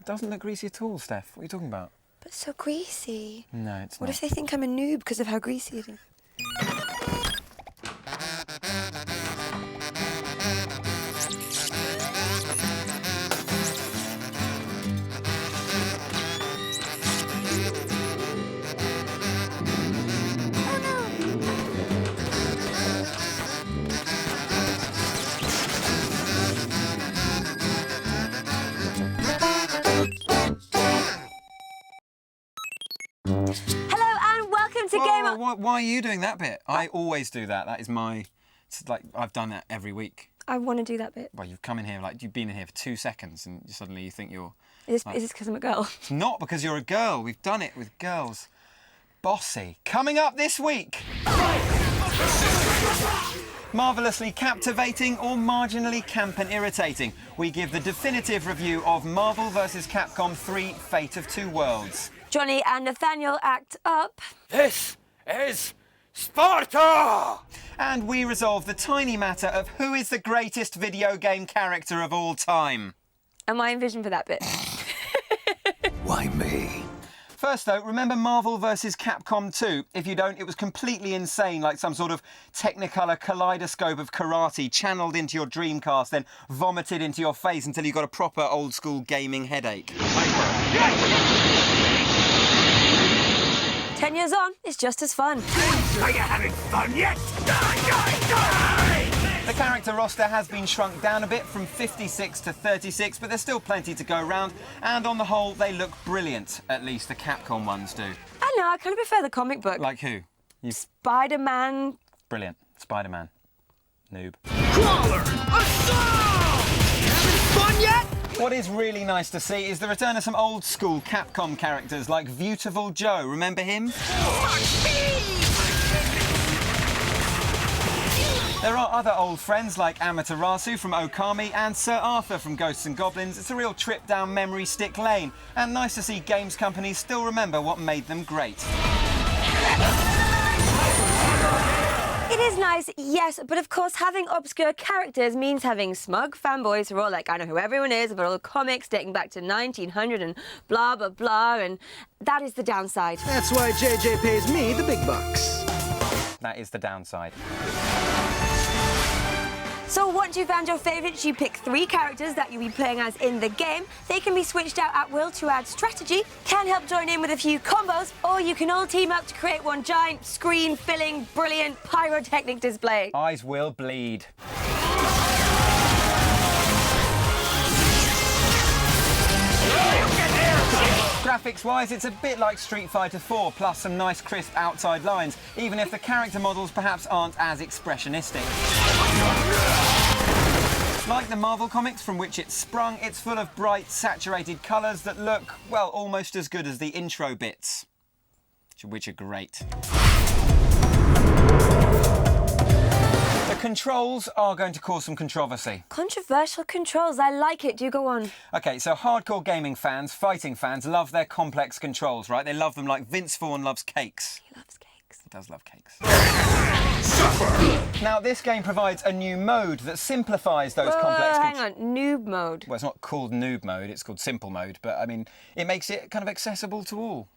doesn't look greasy at all, Steph. What are you talking about? But so greasy. No, it's not. What if they think I'm a noob because of how greasy it is? Why are you doing that bit? I always do that. That is my... It's like, I've done that every week. I want to do that bit. Well, you've come in here, like, you've been in here for 2 seconds and suddenly you think you're... Is this because I'm a girl? It's not because you're a girl. We've done it with girls. Bossy. Coming up this week. Marvellously captivating or marginally camp and irritating. We give the definitive review of Marvel vs. Capcom 3 Fate of Two Worlds. Johnny and Nathaniel act up. This is Sparta! And we resolve the tiny matter of who is the greatest video game character of all time. Am I in vision for that bit? Why me? First though, remember Marvel vs. Capcom 2? If you don't, it was completely insane, like some sort of Technicolor kaleidoscope of karate channeled into your Dreamcast, then vomited into your face until you got a proper old-school gaming headache. 10 years on, it's just as fun. Are you having fun yet? Die, die, die! The character roster has been shrunk down a bit from 56 to 36, but there's still plenty to go around, and on the whole, they look brilliant. At least the Capcom ones do. I know, I kind of prefer the comic book. Like who? Spider-Man. Brilliant. Spider-Man. Noob. Crawler! Assault! Having fun yet? What is really nice to see is the return of some old-school Capcom characters like Beautiful Joe. Remember him? There are other old friends like Amaterasu from Okami and Sir Arthur from Ghosts and Goblins. It's a real trip down memory stick lane, and nice to see games companies still remember what made them great. It is nice, yes, but of course having obscure characters means having smug fanboys who are all like, I know who everyone is about all the comics dating back to 1900 and blah, blah, blah, and that is the downside. That's why JJ pays me the big bucks. That is the downside. So once you've found your favourites, you pick 3 characters that you'll be playing as in the game. They can be switched out at will to add strategy, can help join in with a few combos, or you can all team up to create one giant, screen-filling, brilliant pyrotechnic display. Eyes will bleed. Graphics-wise, it's a bit like Street Fighter 4, plus some nice crisp outside lines, even if the character models perhaps aren't as expressionistic. Like the Marvel comics from which it's sprung, it's full of bright, saturated colours that look, well, almost as good as the intro bits, which are great. The controls are going to cause some controversy. Controversial controls, I like it. Do go on. OK, so hardcore gaming fans, fighting fans, love their complex controls, right? They love them like Vince Vaughn loves cakes. He loves cakes. He does love cakes. Now, this game provides a new mode that simplifies those complex controls. Hang on, noob mode. Well, it's not called noob mode, it's called simple mode, but, I mean, it makes it kind of accessible to all.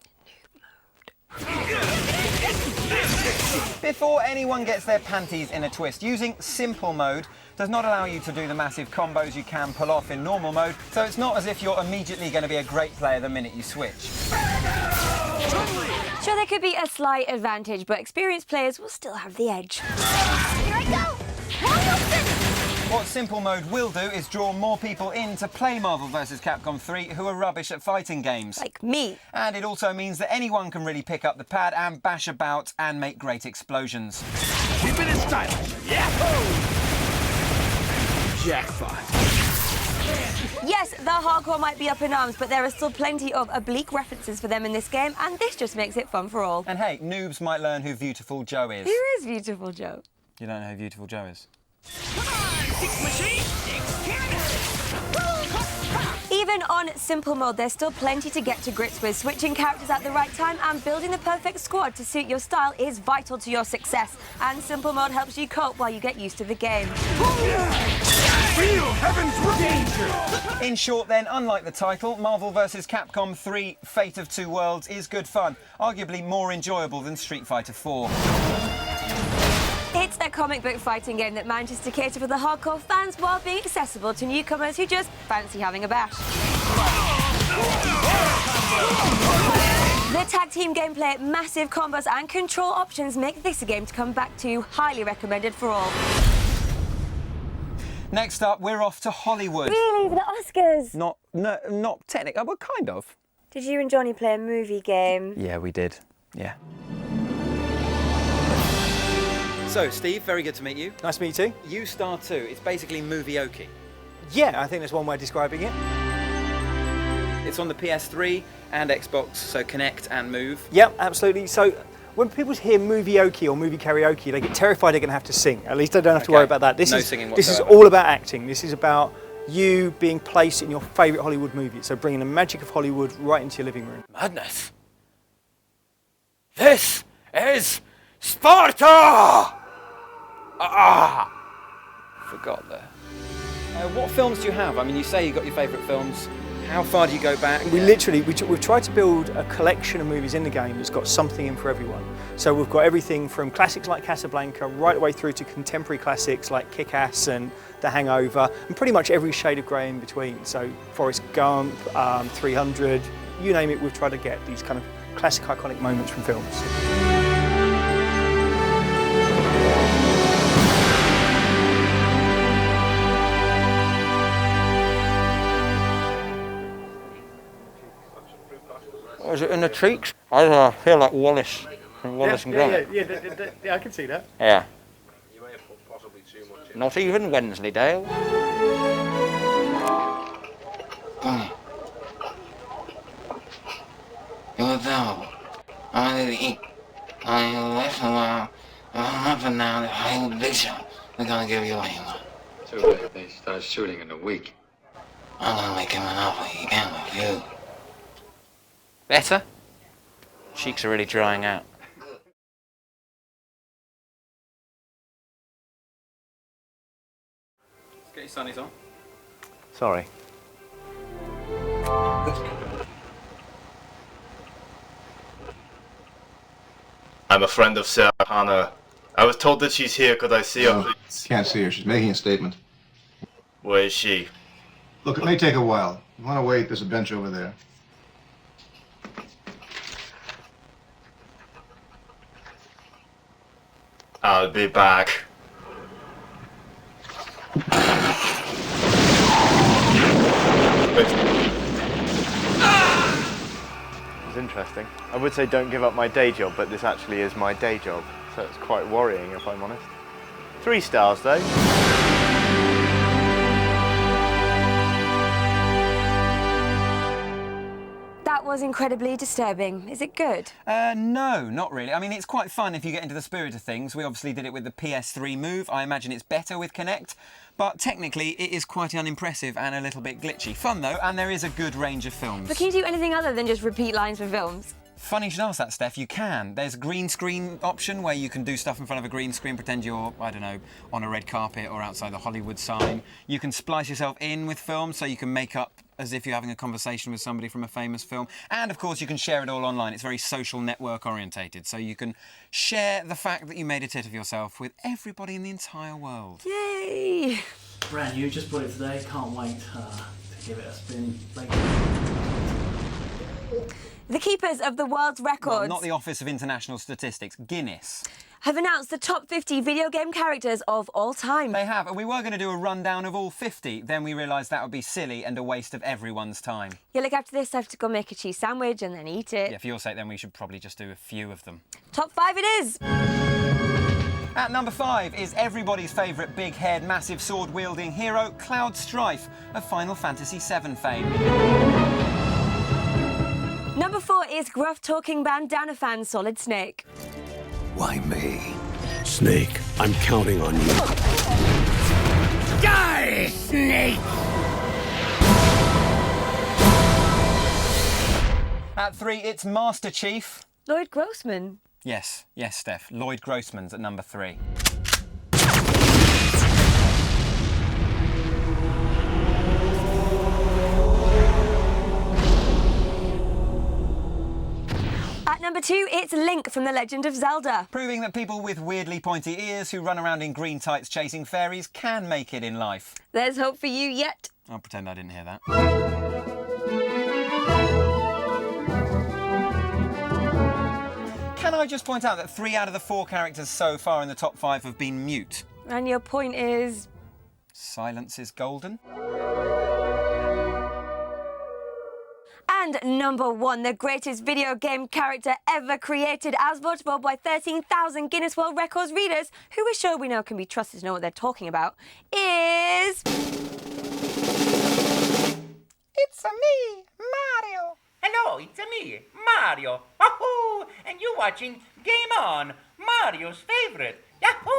Before anyone gets their panties in a twist, using simple mode does not allow you to do the massive combos you can pull off in normal mode, so it's not as if you're immediately going to be a great player the minute you switch. Sure, there could be a slight advantage, but experienced players will still have the edge. Here I go! What simple mode will do is draw more people in to play Marvel vs. Capcom 3 who are rubbish at fighting games. Like me. And it also means that anyone can really pick up the pad and bash about and make great explosions. Keep it stylish. Yahoo! Jackpot. Yes, the hardcore might be up in arms, but there are still plenty of oblique references for them in this game, and this just makes it fun for all. And hey, noobs might learn who Beautiful Joe is. Who is Beautiful Joe? You don't know who Beautiful Joe is? Come on, Six Machine! Six Cannon! Even on simple mode, there's still plenty to get to grips with. Switching characters at the right time and building the perfect squad to suit your style is vital to your success. And simple mode helps you cope while you get used to the game. Feel heaven's danger! In short then, unlike the title, Marvel vs. Capcom 3 Fate of Two Worlds is good fun, arguably more enjoyable than Street Fighter 4. It's a comic book fighting game that manages to cater for the hardcore fans while being accessible to newcomers who just fancy having a bash. The tag team gameplay, massive combos and control options make this a game to come back to. Highly recommended for all. Next up, we're off to Hollywood. Really? The Oscars? Not technically, well, kind of. Did you and Johnny play a movie game? Yeah, we did. Yeah. So, Steve, very good to meet you. Nice to meet you too. You Star 2, it's basically movie-oki. Yeah, I think that's one way of describing it. It's on the PS3 and Xbox, so Connect and Move. Yep, absolutely. So when people hear movie-oki or movie karaoke, they get terrified they're going to have to sing. At least they don't have to worry about that. This No is singing This is whatsoever. all about acting. This is about you being placed in your favourite Hollywood movie. So bringing the magic of Hollywood right into your living room. Madness. This is Sparta! Forgot there. What films do you have? I mean, you say you got your favourite films. How far do you go back? We've tried to build a collection of movies in the game that's got something in for everyone. So we've got everything from classics like Casablanca right the way through to contemporary classics like Kick-Ass and The Hangover, and pretty much every shade of grey in between. So Forrest Gump, 300, you name it, we've tried to get these kind of classic iconic moments from films. Was it in the cheeks? I feel like Wallace from Wallace and Gromit. Yeah, I can see that. Yeah. Not even Wensleydale. You're available. I'm ready to eat. I'm left alone. I'm up and down the whole big show. They're gonna give you what you want. Too late. They start shooting in a week. I'm gonna make a monopoly again with you. Better? Cheeks are really drying out. Let's get your sunnies on. Sorry. I'm a friend of Sarah Connor. I was told that she's here. Could I see her, please? Can't see her. She's making a statement. Where is she? Look, it may take a while. You want to wait? There's a bench over there. I'll be back. It's interesting. I would say don't give up my day job, but this actually is my day job, so it's quite worrying if I'm honest. 3 stars though. That was incredibly disturbing. Is it good? No, not really. I mean, it's quite fun if you get into the spirit of things. We obviously did it with the PS3 Move. I imagine it's better with Kinect. But technically, it is quite unimpressive and a little bit glitchy. Fun, though, and there is a good range of films. But can you do anything other than just repeat lines from films? Funny you should ask that, Steph. You can. There's a green screen option where you can do stuff in front of a green screen, pretend you're, I don't know, on a red carpet or outside the Hollywood sign. You can splice yourself in with films, so you can make up as if you're having a conversation with somebody from a famous film. And, of course, you can share it all online. It's very social network orientated, so you can share the fact that you made a tit of yourself with everybody in the entire world. Yay! Brand new, just bought it today. Can't wait to give it a spin later. The keepers of the world's records... Well, not the Office of International Statistics, Guinness. ...have announced the top 50 video game characters of all time. They have, and we were going to do a rundown of all 50. Then we realised that would be silly and a waste of everyone's time. Yeah, look, after this, I have to go make a cheese sandwich and then eat it. Yeah, for your sake, then we should probably just do a few of them. Top 5 it is! At number 5 is everybody's favourite big-haired, massive sword-wielding hero, Cloud Strife, of Final Fantasy VII fame. Number 4 is gruff-talking bandana fan Solid Snake. Why me? Snake, I'm counting on you. Die, Snake! At 3, it's Master Chief. Lloyd Grossman. Yes, Steph. Lloyd Grossman's at number 3. number 2, it's Link from The Legend of Zelda. Proving that people with weirdly pointy ears who run around in green tights chasing fairies can make it in life. There's hope for you yet. I'll pretend I didn't hear that. Can I just point out that 3 out of the 4 characters so far in the top 5 have been mute? And your point is? Silence is golden. And number 1, the greatest video game character ever created, as voted for by 13,000 Guinness World Records readers, who we're sure we know can be trusted to know what they're talking about, is... It's me, Mario. Hello, it's me, Mario. Wahoo! And you're watching Game On, Mario's favorite. Yahoo!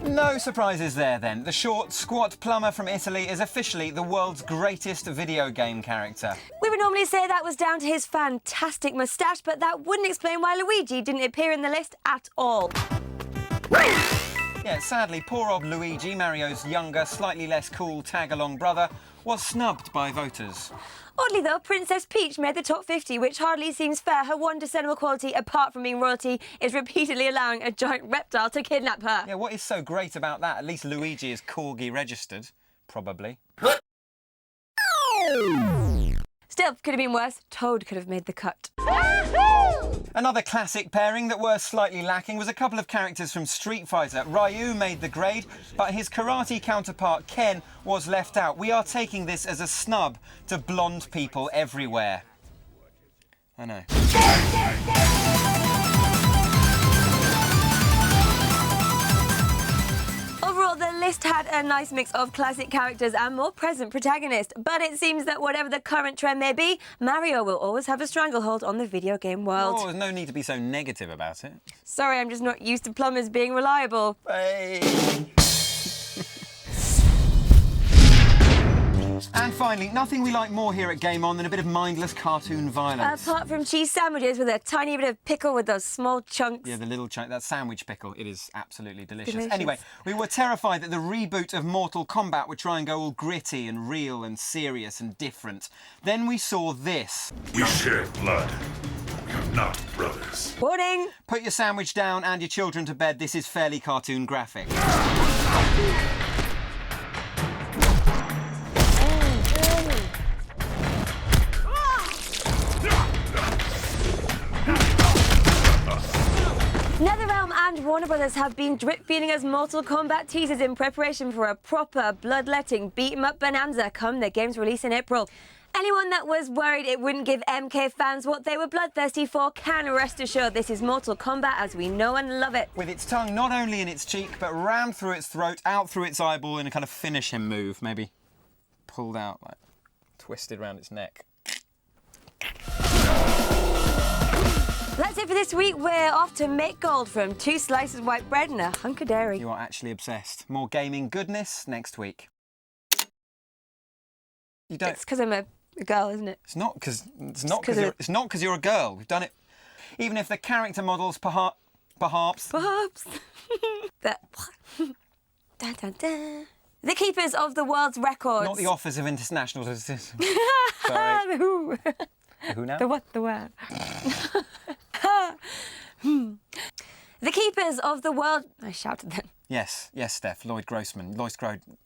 No surprises there then. The short, squat plumber from Italy is officially the world's greatest video game character. We would normally say that was down to his fantastic moustache, but that wouldn't explain why Luigi didn't appear in the list at all. Yeah, sadly, poor old Luigi, Mario's younger, slightly less cool tag-along brother, was snubbed by voters. Oddly though, Princess Peach made the top 50, which hardly seems fair. Her one discernible quality, apart from being royalty, is repeatedly allowing a giant reptile to kidnap her. Yeah, what is so great about that? At least Luigi is corgi registered, probably. Still, could have been worse. Toad could have made the cut. Another classic pairing that were slightly lacking was a couple of characters from Street Fighter. Ryu made the grade, but his karate counterpart Ken was left out. We are taking this as a snub to blonde people everywhere. I know. Overall, the list had a nice mix of classic characters and more present protagonists, but it seems that whatever the current trend may be, Mario will always have a stranglehold on the video game world. Oh, there's no need to be so negative about it. Sorry, I'm just not used to plumbers being reliable. Hey. And finally, nothing we like more here at Game On than a bit of mindless cartoon violence. Apart from cheese sandwiches with a tiny bit of pickle with those small chunks. Yeah, the little chunk, that sandwich pickle, it is absolutely delicious. Delicious. Anyway, we were terrified that the reboot of Mortal Kombat would try and go all gritty and real and serious and different. Then we saw this. We share blood. We are not brothers. Warning! Put your sandwich down and your children to bed. This is fairly cartoon graphic. NetherRealm and Warner Brothers have been drip-feeding us Mortal Kombat teasers in preparation for a proper bloodletting beat-em-up bonanza come the game's release in April. Anyone that was worried it wouldn't give MK fans what they were bloodthirsty for can rest assured this is Mortal Kombat as we know and love it. With its tongue not only in its cheek, but rammed through its throat, out through its eyeball in a kind of finish him move, maybe pulled out, like twisted around its neck. That's it for this week. We're off to make gold from 2 slices of white bread and a hunk of dairy. You are actually obsessed. More gaming goodness next week. You don't. It's because I'm a girl, isn't it? It's not because you're a girl. We've done it. Even if the character models perhaps. Dun, dun, dun. The keepers of the world's records. Not the offers of international. Sorry. The who. The who now? The what? The where? The keepers of the world. I shouted them. Yes, Steph. Lloyd Grossman. Lois Grodman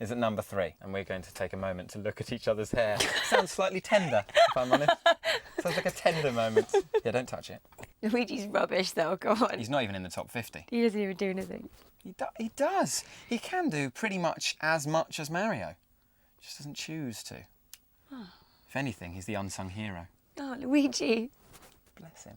is at number 3, and we're going to take a moment to look at each other's hair. Sounds slightly tender, if I'm honest. Sounds like a tender moment. Yeah, don't touch it. Luigi's rubbish, though. Go on. He's not even in the top 50. He doesn't even do anything. He does. He can do pretty much as Mario. Just doesn't choose to. If anything, he's the unsung hero. Oh, Luigi. Bless him.